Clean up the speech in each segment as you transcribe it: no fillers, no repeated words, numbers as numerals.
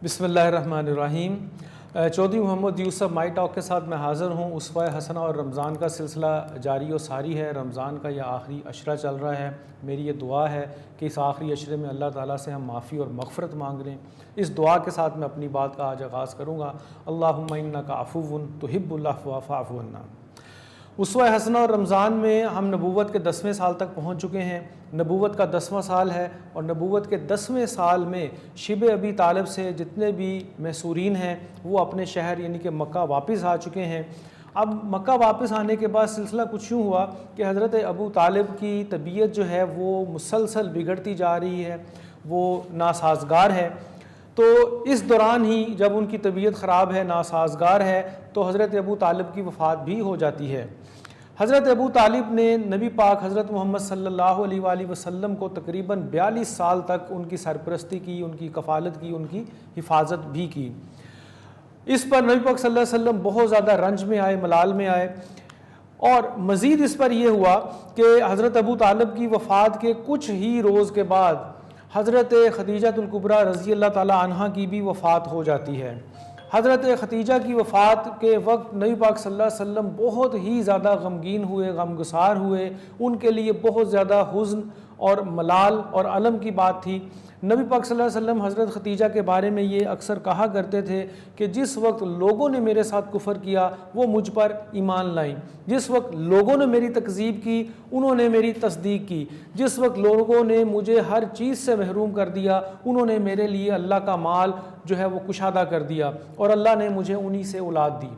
بسم اللہ الرحمن الرحیم۔ چودھری محمد یوسف مائی ٹاک کے ساتھ میں حاضر ہوں۔ اسوہ حسنہ اور رمضان کا سلسلہ جاری و ساری ہے۔ رمضان کا یہ آخری عشرہ چل رہا ہے۔ میری یہ دعا ہے کہ اس آخری عشرے میں اللہ تعالیٰ سے ہم معافی اور مغفرت مانگ لیں۔ اس دعا کے ساتھ میں اپنی بات کا آج آغاز کروں گا۔ اللہم انک عفو تحب العفو فاعف عنا۔ اسوہ حسنہ اور رمضان میں ہم نبوت کے 10ویں سال تک پہنچ چکے ہیں۔ نبوت کا 10واں سال ہے اور نبوت کے 10ویں سال میں شب ابی طالب سے جتنے بھی محصورین ہیں وہ اپنے شہر یعنی کہ مکہ واپس آ چکے ہیں۔ اب مکہ واپس آنے کے بعد سلسلہ کچھ یوں ہوا کہ حضرت ابو طالب کی طبیعت جو ہے وہ مسلسل بگڑتی جا رہی ہے، وہ ناسازگار ہے۔ تو اس دوران ہی جب ان کی طبیعت خراب ہے، ناسازگار ہے، تو حضرت ابو طالب کی وفات بھی ہو جاتی ہے۔ حضرت ابو طالب نے نبی پاک حضرت محمد صلی اللہ علیہ وآلہ وسلم کو تقریباً 42 سال تک ان کی سرپرستی کی، ان کی کفالت کی، ان کی حفاظت بھی کی۔ اس پر نبی پاک صلی اللہ علیہ وسلم بہت زیادہ رنج میں آئے، ملال میں آئے، اور مزید اس پر یہ ہوا کہ حضرت ابو طالب کی وفات کے کچھ ہی روز کے بعد حضرت خدیجہ الکبریٰ رضی اللہ تعالیٰ عنہا کی بھی وفات ہو جاتی ہے۔ حضرت خدیجہ کی وفات کے وقت نبی پاک صلی اللہ علیہ وسلم بہت ہی زیادہ غمگین ہوئے، غمگسار ہوئے۔ ان کے لیے بہت زیادہ حزن اور ملال اور الم کی بات تھی۔ نبی پاک صلی اللہ علیہ وسلم حضرت خدیجہ کے بارے میں یہ اکثر کہا کرتے تھے کہ جس وقت لوگوں نے میرے ساتھ کفر کیا وہ مجھ پر ایمان لائیں، جس وقت لوگوں نے میری تکذیب کی انہوں نے میری تصدیق کی، جس وقت لوگوں نے مجھے ہر چیز سے محروم کر دیا انہوں نے میرے لیے اللہ کا مال جو ہے وہ کشادہ کر دیا اور اللہ نے مجھے انہی سے اولاد دی۔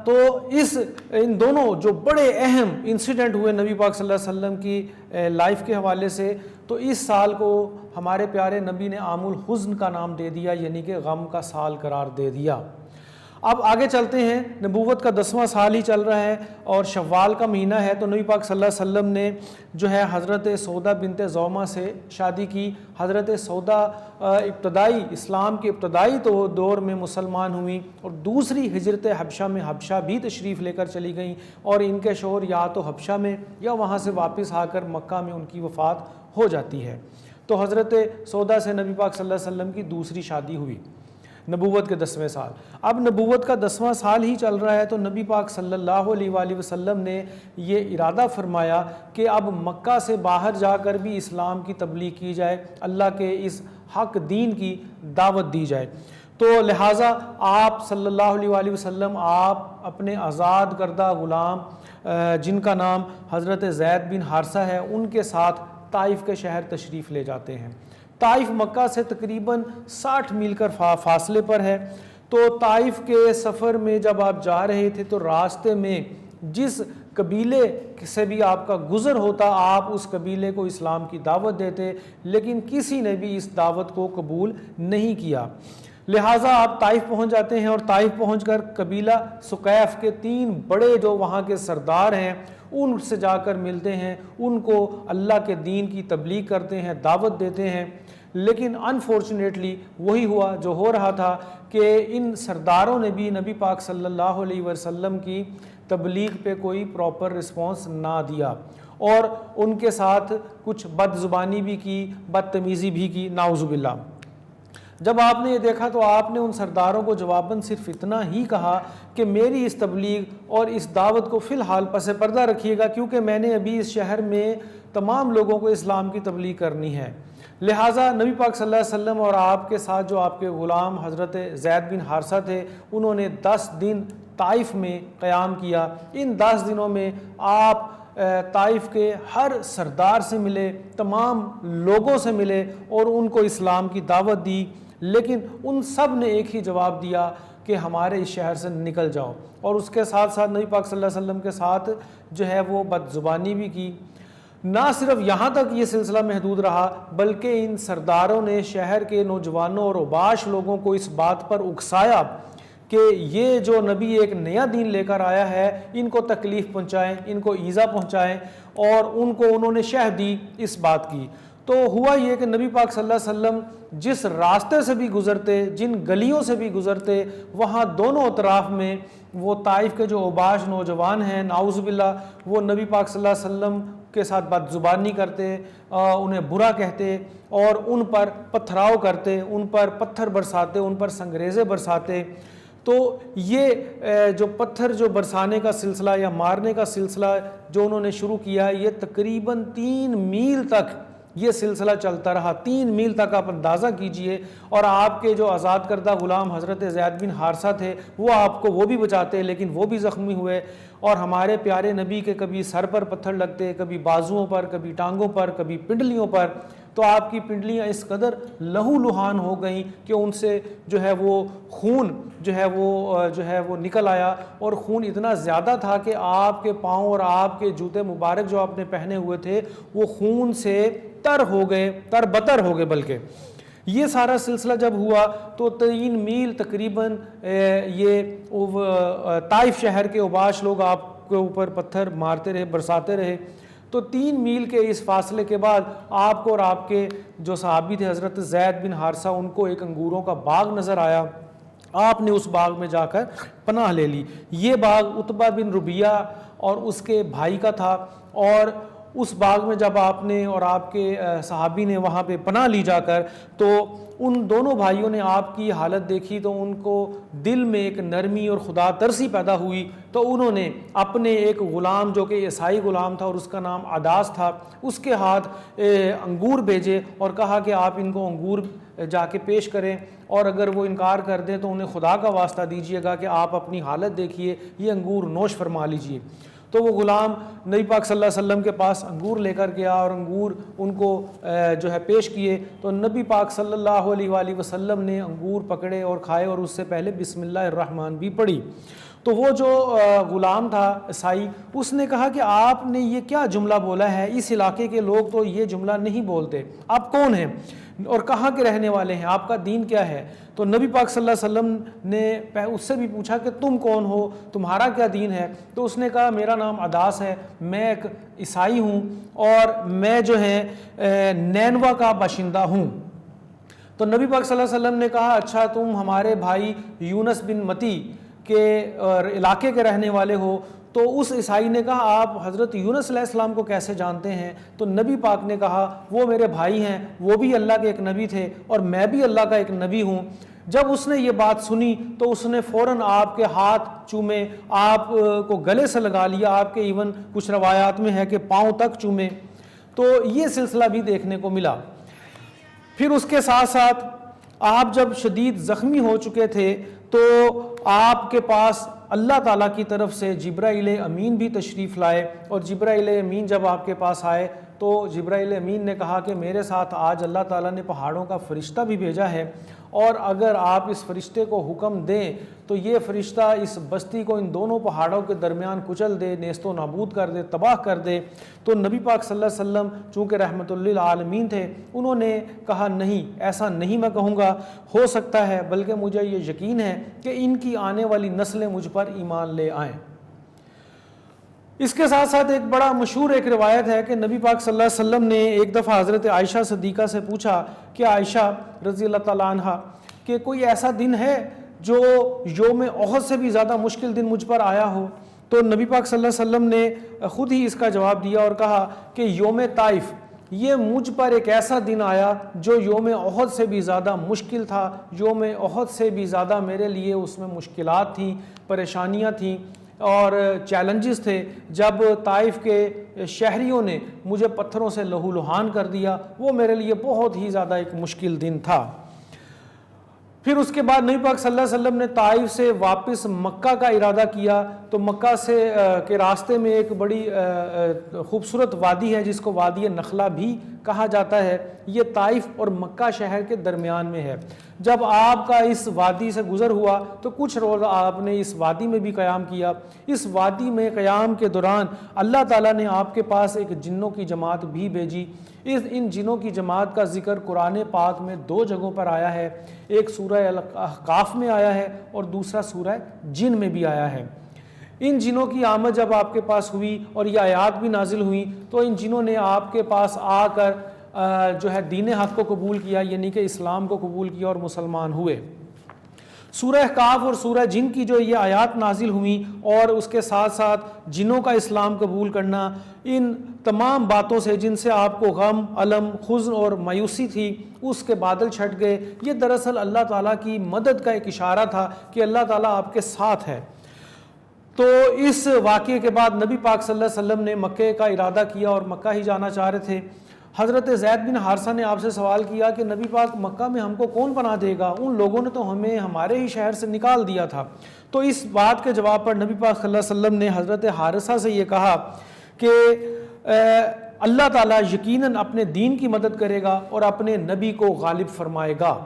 تو ان دونوں جو بڑے اہم انسیڈنٹ ہوئے نبی پاک صلی اللہ علیہ وسلم کی لائف کے حوالے سے، تو اس سال کو ہمارے پیارے نبی نے عام الحزن کا نام دے دیا، یعنی کہ غم کا سال قرار دے دیا۔ اب آگے چلتے ہیں۔ نبوت کا 10واں سال ہی چل رہا ہے اور شوال کا مہینہ ہے، تو نبی پاک صلی اللہ علیہ وسلم نے جو ہے حضرت سودہ بنت زومہ سے شادی کی۔ حضرت سودہ ابتدائی اسلام کے ابتدائی دور میں مسلمان ہوئیں اور دوسری ہجرت حبشہ میں حبشہ بھی تشریف لے کر چلی گئیں، اور ان کے شوہر یا تو حبشہ میں یا وہاں سے واپس آ کر مکہ میں ان کی وفات ہو جاتی ہے۔ تو حضرت سودہ سے نبی پاک صلی اللہ علیہ وسلم کی دوسری شادی ہوئی نبوت کے 10ویں سال۔ اب نبوت کا 10واں سال ہی چل رہا ہے، تو نبی پاک صلی اللہ علیہ وآلہ وسلم نے یہ ارادہ فرمایا کہ اب مکہ سے باہر جا کر بھی اسلام کی تبلیغ کی جائے، اللہ کے اس حق دین کی دعوت دی جائے۔ تو لہٰذا آپ صلی اللہ علیہ وآلہ وسلم آپ اپنے آزاد کردہ غلام جن کا نام حضرت زید بن حارثہ ہے ان کے ساتھ طائف کے شہر تشریف لے جاتے ہیں۔ طائف مکہ سے تقریباً 60 میل کا فاصلے پر ہے۔ تو طائف کے سفر میں جب آپ جا رہے تھے تو راستے میں جس قبیلے سے بھی آپ کا گزر ہوتا آپ اس قبیلے کو اسلام کی دعوت دیتے، لیکن کسی نے بھی اس دعوت کو قبول نہیں کیا۔ لہٰذا آپ طائف پہنچ جاتے ہیں اور طائف پہنچ کر قبیلہ سقیف کے 3 بڑے جو وہاں کے سردار ہیں ان سے جا کر ملتے ہیں، ان کو اللہ کے دین کی تبلیغ کرتے ہیں، دعوت دیتے ہیں۔ لیکن انفارچونیٹلی وہی ہوا جو ہو رہا تھا کہ ان سرداروں نے بھی نبی پاک صلی اللہ علیہ وسلم کی تبلیغ پہ کوئی پراپر رسپانس نہ دیا اور ان کے ساتھ کچھ بد زبانی بھی کی، بدتمیزی بھی کی، نعوذ باللہ۔ جب آپ نے یہ دیکھا تو آپ نے ان سرداروں کو جواباً صرف اتنا ہی کہا کہ میری اس تبلیغ اور اس دعوت کو فی الحال پس پردہ رکھیے گا، کیونکہ میں نے ابھی اس شہر میں تمام لوگوں کو اسلام کی تبلیغ کرنی ہے۔ لہٰذا نبی پاک صلی اللہ علیہ وسلم اور آپ کے ساتھ جو آپ کے غلام حضرت زید بن حارثہ تھے انہوں نے 10 دن طائف میں قیام کیا۔ ان 10 دنوں میں آپ طائف کے ہر سردار سے ملے، تمام لوگوں سے ملے اور ان کو اسلام کی دعوت دی، لیکن ان سب نے ایک ہی جواب دیا کہ ہمارے اس شہر سے نکل جاؤ، اور اس کے ساتھ ساتھ نبی پاک صلی اللہ علیہ وسلم کے ساتھ جو ہے وہ بد زبانی بھی کی۔ نہ صرف یہاں تک یہ سلسلہ محدود رہا بلکہ ان سرداروں نے شہر کے نوجوانوں اور اوباش لوگوں کو اس بات پر اکسایا کہ یہ جو نبی ایک نیا دین لے کر آیا ہے ان کو تکلیف پہنچائیں، ان کو ایذا پہنچائیں، اور ان کو انہوں نے شہ دی اس بات کی۔ تو ہوا یہ کہ نبی پاک صلی اللہ علیہ وسلم جس راستے سے بھی گزرتے، جن گلیوں سے بھی گزرتے، وہاں دونوں اطراف میں وہ طائف کے جو اوباش نوجوان ہیں نعوذ باللہ، وہ نبی پاک صلی اللہ علیہ وسلم کے ساتھ بد زبانی کرتے، انہیں برا کہتے اور ان پر پتھراؤ کرتے، ان پر پتھر برساتے، ان پر سنگریزے برساتے۔ تو یہ جو پتھر جو برسانے کا سلسلہ یا مارنے کا سلسلہ جو انہوں نے شروع کیا، یہ تقریباً 3 میل تک یہ سلسلہ چلتا رہا۔ 3 میل تک آپ اندازہ کیجئے، اور آپ کے جو آزاد کردہ غلام حضرت زید بن حارثہ تھے وہ بھی بچاتے، لیکن وہ بھی زخمی ہوئے، اور ہمارے پیارے نبی کے کبھی سر پر پتھر لگتے، کبھی بازوؤں پر، کبھی ٹانگوں پر، کبھی پنڈلیوں پر، تو آپ کی پنڈلیاں اس قدر لہو لہان ہو گئیں کہ ان سے جو ہے وہ خون جو ہے وہ نکل آیا، اور خون اتنا زیادہ تھا کہ آپ کے پاؤں اور آپ کے جوتے مبارک جو آپ نے پہنے ہوئے تھے وہ خون سے تر بتر ہو گئے۔ بلکہ یہ سارا سلسلہ جب ہوا تو 3 میل تقریباً یہ طائف شہر کے اوباش لوگ آپ کے اوپر پتھر مارتے رہے، برساتے رہے۔ تو 3 میل کے اس فاصلے کے بعد آپ کو اور آپ کے جو صحابی تھے حضرت زید بن حارثہ، ان کو ایک انگوروں کا باغ نظر آیا۔ آپ نے اس باغ میں جا کر پناہ لے لی۔ یہ باغ عتبہ بن ربیعہ اور اس کے بھائی کا تھا، اور اس باغ میں جب آپ نے اور آپ کے صحابی نے وہاں پہ پناہ لی جا کر، تو ان دونوں بھائیوں نے آپ کی حالت دیکھی تو ان کو دل میں ایک نرمی اور خدا ترسی پیدا ہوئی، تو انہوں نے اپنے ایک غلام جو کہ عیسائی غلام تھا اور اس کا نام عداس تھا، اس کے ہاتھ انگور بھیجے اور کہا کہ آپ ان کو انگور جا کے پیش کریں، اور اگر وہ انکار کر دیں تو انہیں خدا کا واسطہ دیجیے گا کہ آپ اپنی حالت دیکھیے، یہ انگور نوش فرما لیجیے۔ تو وہ غلام نبی پاک صلی اللہ علیہ وسلم کے پاس انگور لے کر گیا اور انگور ان کو جو ہے پیش کیے، تو نبی پاک صلی اللہ علیہ وآلہ وسلم نے انگور پکڑے اور کھائے، اور اس سے پہلے بسم اللہ الرحمن بھی پڑھی۔ تو وہ جو غلام تھا عیسائی، اس نے کہا کہ آپ نے یہ کیا جملہ بولا ہے، اس علاقے کے لوگ تو یہ جملہ نہیں بولتے، آپ کون ہیں اور کہاں کے رہنے والے ہیں، آپ کا دین کیا ہے؟ تو نبی پاک صلی اللہ علیہ وسلم نے اس سے بھی پوچھا کہ تم کون ہو، تمہارا کیا دین ہے؟ تو اس نے کہا میرا نام عداس ہے، میں ایک عیسائی ہوں، اور میں جو ہے نینوا کا باشندہ ہوں۔ تو نبی پاک صلی اللہ علیہ وسلم نے کہا اچھا تم ہمارے بھائی یونس بن متی کے علاقے کے رہنے والے ہو؟ تو اس عیسائی نے کہا آپ حضرت یونس علیہ السلام کو کیسے جانتے ہیں؟ تو نبی پاک نے کہا وہ میرے بھائی ہیں، وہ بھی اللہ کے ایک نبی تھے اور میں بھی اللہ کا ایک نبی ہوں۔ جب اس نے یہ بات سنی تو اس نے فوراً آپ کے ہاتھ چومے، آپ کو گلے سے لگا لیا، آپ کے ایون کچھ روایات میں ہے کہ پاؤں تک چومے۔ تو یہ سلسلہ بھی دیکھنے کو ملا۔ پھر اس کے ساتھ ساتھ آپ جب شدید زخمی ہو چکے تھے تو آپ کے پاس اللہ تعالیٰ کی طرف سے جبرائیل امین بھی تشریف لائے، اور جبرائیل امین جب آپ کے پاس آئے تو جبرائیل امین نے کہا کہ میرے ساتھ آج اللہ تعالیٰ نے پہاڑوں کا فرشتہ بھی بھیجا ہے، اور اگر آپ اس فرشتے کو حکم دیں تو یہ فرشتہ اس بستی کو ان دونوں پہاڑوں کے درمیان کچل دے، نیست و نابود کر دے، تباہ کر دے۔ تو نبی پاک صلی اللہ علیہ وسلم چونکہ رحمت للعالمین تھے، انہوں نے کہا نہیں، ایسا نہیں میں کہوں گا، ہو سکتا ہے بلکہ مجھے یہ یقین ہے کہ ان کی آنے والی نسلیں مجھ پر ایمان لے آئیں۔ اس کے ساتھ ساتھ ایک بڑا مشہور ایک روایت ہے کہ نبی پاک صلی اللہ علیہ وسلم نے ایک دفعہ حضرت عائشہ صدیقہ سے پوچھا کہ عائشہ رضی اللہ تعالیٰ عنہ کہ کوئی ایسا دن ہے جو یوم احد سے بھی زیادہ مشکل دن مجھ پر آیا ہو؟ تو نبی پاک صلی اللہ علیہ وسلم نے خود ہی اس کا جواب دیا اور کہا کہ یوم طائف، یہ مجھ پر ایک ایسا دن آیا جو یوم احد سے بھی زیادہ مشکل تھا، یوم احد سے بھی زیادہ میرے لیے اس میں مشکلات تھیں، پریشانیاں تھیں اور چیلنجز تھے۔ جب طائف کے شہریوں نے مجھے پتھروں سے لہو لہان کر دیا، وہ میرے لیے بہت ہی زیادہ ایک مشکل دن تھا۔ پھر اس کے بعد نبی پاک صلی اللہ علیہ وسلم نے طائف سے واپس مکہ کا ارادہ کیا، تو مکہ سے کے راستے میں ایک بڑی خوبصورت وادی ہے جس کو وادی نخلہ بھی کہا جاتا ہے، یہ طائف اور مکہ شہر کے درمیان میں ہے۔ جب آپ کا اس وادی سے گزر ہوا تو کچھ روز آپ نے اس وادی میں بھی قیام کیا۔ اس وادی میں قیام کے دوران اللہ تعالیٰ نے آپ کے پاس ایک جنوں کی جماعت بھی بھیجی۔ ان جنوں کی جماعت کا ذکر قرآن پاک میں 2 جگہوں پر آیا ہے، ایک سورہ الاحقاف میں آیا ہے اور دوسرا سورہ جن میں بھی آیا ہے۔ ان جنوں کی آمد جب آپ کے پاس ہوئی اور یہ آیات بھی نازل ہوئیں تو ان جنوں نے آپ کے پاس آ کر جو ہے دین حق کو قبول کیا، یعنی کہ اسلام کو قبول کیا اور مسلمان ہوئے۔ سورہ کاف اور سورہ جن کی جو یہ آیات نازل ہوئیں اور اس کے ساتھ ساتھ جنوں کا اسلام قبول کرنا، ان تمام باتوں سے جن سے آپ کو غم، الم، حزن اور مایوسی تھی، اس کے بادل چھٹ گئے۔ یہ دراصل اللہ تعالیٰ کی مدد کا ایک اشارہ تھا کہ اللہ تعالیٰ آپ کے ساتھ ہے۔ تو اس واقعے کے بعد نبی پاک صلی اللہ علیہ وسلم نے مکے کا ارادہ کیا اور مکہ ہی جانا چاہ رہے تھے۔ حضرت زید بن حارثہ نے آپ سے سوال کیا کہ نبی پاک مکہ میں ہم کو کون پناہ دے گا؟ ان لوگوں نے تو ہمیں ہمارے ہی شہر سے نکال دیا تھا۔ تو اس بات کے جواب پر نبی پاک صلی اللہ علیہ وسلم نے حضرت حارثہ سے یہ کہا کہ اللہ تعالیٰ یقیناً اپنے دین کی مدد کرے گا اور اپنے نبی کو غالب فرمائے گا،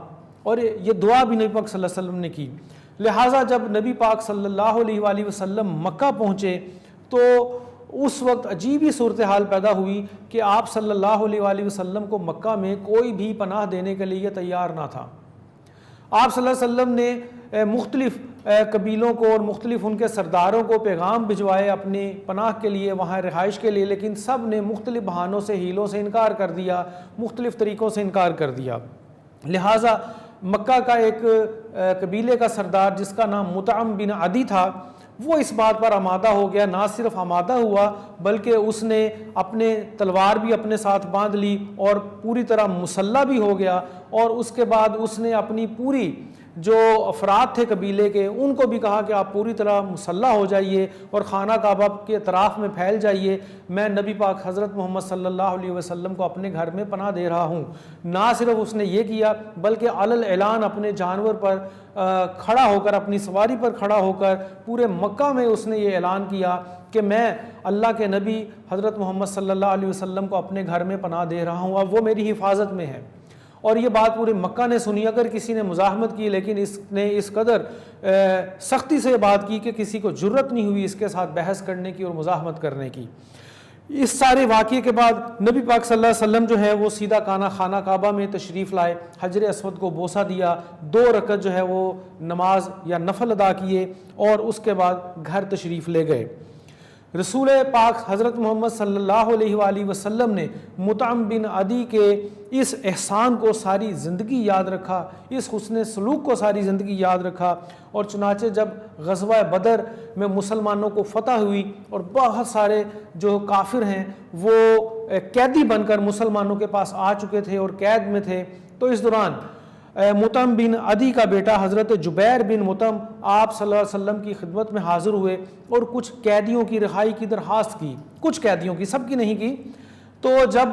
اور یہ دعا بھی نبی پاک صلی اللہ علیہ وسلم نے کی۔ لہٰذا جب نبی پاک صلی اللہ علیہ وآلہ وسلم مکہ پہنچے تو اس وقت عجیب ہی صورتحال پیدا ہوئی کہ آپ صلی اللہ علیہ وآلہ وسلم کو مکہ میں کوئی بھی پناہ دینے کے لیے تیار نہ تھا۔ آپ صلی اللہ علیہ وسلم نے مختلف قبیلوں کو اور مختلف ان کے سرداروں کو پیغام بھجوائے اپنی پناہ کے لیے، وہاں رہائش کے لیے، لیکن سب نے مختلف بہانوں سے، ہیلوں سے انکار کر دیا، مختلف طریقوں سے انکار کر دیا۔ لہٰذا مکہ کا ایک قبیلے کا سردار جس کا نام مطعم بن عدی تھا، وہ اس بات پر آمادہ ہو گیا، نہ صرف آمادہ ہوا بلکہ اس نے اپنے تلوار بھی اپنے ساتھ باندھ لی اور پوری طرح مسلح بھی ہو گیا، اور اس کے بعد اس نے اپنی پوری جو افراد تھے قبیلے کے ان کو بھی کہا کہ آپ پوری طرح مسلح ہو جائیے اور خانہ کعبہ کے اطراف میں پھیل جائیے، میں نبی پاک حضرت محمد صلی اللہ علیہ وسلم کو اپنے گھر میں پناہ دے رہا ہوں۔ نہ صرف اس نے یہ کیا بلکہ علی الاعلان اپنے جانور پر کھڑا ہو کر، اپنی سواری پر کھڑا ہو کر پورے مکہ میں اس نے یہ اعلان کیا کہ میں اللہ کے نبی حضرت محمد صلی اللہ علیہ وسلم کو اپنے گھر میں پناہ دے رہا ہوں، اب وہ میری حفاظت میں ہے۔ اور یہ بات پورے مکہ نے سنی، اگر کسی نے مزاحمت کی لیکن اس نے اس قدر سختی سے بات کی کہ کسی کو جرت نہیں ہوئی اس کے ساتھ بحث کرنے کی اور مزاحمت کرنے کی۔ اس سارے واقعے کے بعد نبی پاک صلی اللہ علیہ وسلم جو ہے وہ سیدھا خانہ کعبہ میں تشریف لائے، حجر اسود کو بوسہ دیا، 2 رکعت جو ہے وہ نماز یا نفل ادا کیے اور اس کے بعد گھر تشریف لے گئے۔ رسول پاک حضرت محمد صلی اللہ علیہ وآلہ وسلم نے مطعم بن عدی کے اس احسان کو ساری زندگی یاد رکھا، اس حسن سلوک کو ساری زندگی یاد رکھا، اور چنانچہ جب غزوہ بدر میں مسلمانوں کو فتح ہوئی اور بہت سارے جو کافر ہیں وہ قیدی بن کر مسلمانوں کے پاس آ چکے تھے اور قید میں تھے، تو اس دوران مطعم بن عدی کا بیٹا حضرت جبیر بن مطعم آپ صلی اللہ علیہ وسلم کی خدمت میں حاضر ہوئے اور کچھ قیدیوں کی رہائی کی درخواست کی، کچھ قیدیوں کی، سب کی نہیں کی۔ تو جب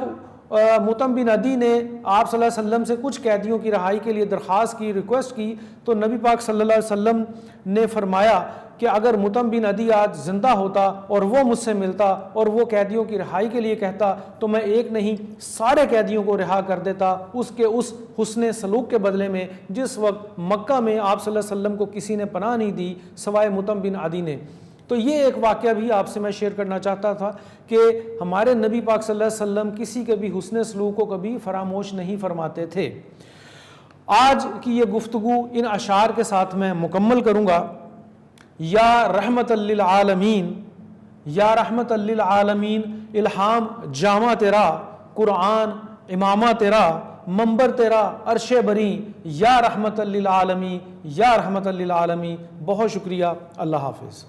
مطعم بن عدی نے آپ صلی اللہ علیہ وسلم سے کچھ قیدیوں کی رہائی کے لیے درخواست کی، ریکویسٹ کی، تو نبی پاک صلی اللہ علیہ وسلم نے فرمایا کہ اگر مطعم بن عدی آج زندہ ہوتا اور وہ مجھ سے ملتا اور وہ قیدیوں کی رہائی کے لیے کہتا تو میں ایک نہیں سارے قیدیوں کو رہا کر دیتا، اس کے اس حسن سلوک کے بدلے میں جس وقت مکہ میں آپ صلی اللہ علیہ وسلم کو کسی نے پناہ نہیں دی سوائے مطعم بن عدی نے۔ تو یہ ایک واقعہ بھی آپ سے میں شیئر کرنا چاہتا تھا کہ ہمارے نبی پاک صلی اللہ علیہ وسلم کسی کے بھی حسن سلوک کو کبھی فراموش نہیں فرماتے تھے۔ آج کی یہ گفتگو ان اشعار کے ساتھ میں مکمل کروں گا۔ یا رحمت للعالمین، یا رحمت للعالمین، الہام جامع تیرا، قرآن امامہ تیرا، منبر تیرا عرش بری، یا رحمت للعالمین، یا رحمت للعالمین۔ بہت شکریہ، اللہ حافظ۔